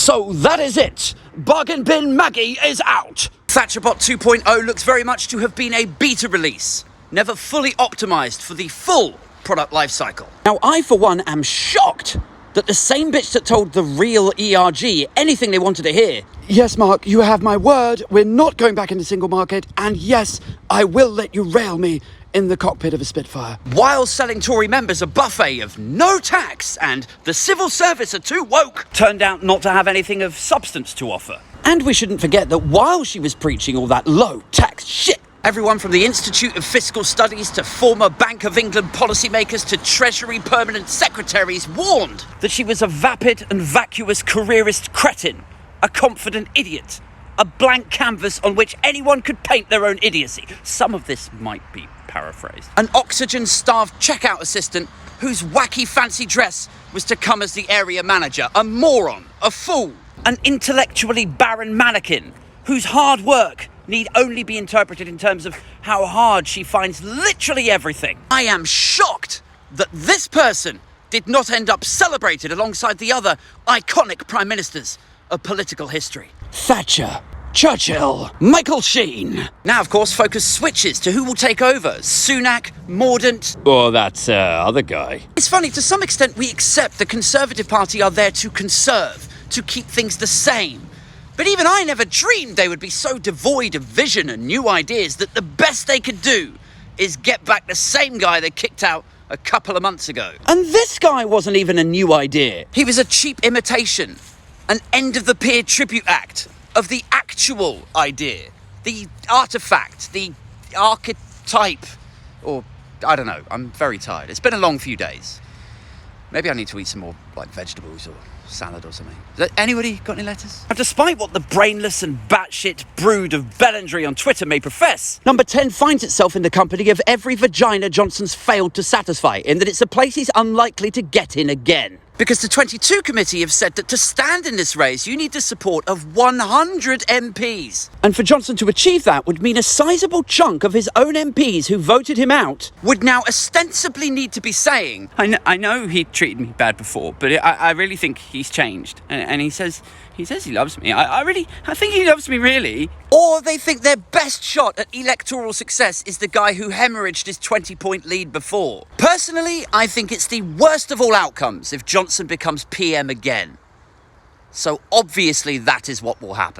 So that is it. Bargain Bin Maggie is out. Thatcherbot 2.0 looks very much to have been a beta release, never fully optimised for the full product lifecycle. Now, I, for one, am shocked that the same bitch that told the real ERG anything they wanted to hear. Yes, Mark, you have my word. We're not going back into single market. And yes, I will let you rail me in the cockpit of a Spitfire. While selling Tory members a buffet of no tax and the civil service are too woke, turned out not to have anything of substance to offer. And we shouldn't forget that while she was preaching all that low tax shit, everyone from the Institute of Fiscal Studies to former Bank of England policymakers to Treasury permanent secretaries warned that she was a vapid and vacuous careerist cretin, a confident idiot, a blank canvas on which anyone could paint their own idiocy. Some of this might be paraphrased. An oxygen-starved checkout assistant whose wacky fancy dress was to come as the area manager. A moron, a fool, an intellectually barren mannequin whose hard work need only be interpreted in terms of how hard she finds literally everything. I am shocked that this person did not end up celebrated alongside the other iconic prime ministers of political history. Thatcher, Churchill, Michael Sheen. Now, of course, focus switches to who will take over. Sunak, Mordaunt. Or that other guy. It's funny, to some extent we accept the Conservative Party are there to conserve, to keep things the same. But even I never dreamed they would be so devoid of vision and new ideas that the best they could do is get back the same guy they kicked out a couple of months ago. And this guy wasn't even a new idea. He was a cheap imitation, an end-of-the-pier tribute act of the actual idea, the artifact, the archetype, or I don't know, I'm very tired. It's been a long few days. Maybe I need to eat some more, vegetables or salad or something. Anybody got any letters? And despite what the brainless and batshit brood of Bellendry on Twitter may profess, number 10 finds itself in the company of every vagina Johnson's failed to satisfy, in that it's a place he's unlikely to get in again. Because the 22 committee have said that to stand in this race, you need the support of 100 MPs. And for Johnson to achieve that would mean a sizable chunk of his own MPs who voted him out would now ostensibly need to be saying, I know he treated me bad before, but I really think he's changed. And he says he loves me. I think he loves me, really. Or they think their best shot at electoral success is the guy who hemorrhaged his 20-point lead before. Personally, I think it's the worst of all outcomes if Johnson becomes PM again. So obviously that is what will happen.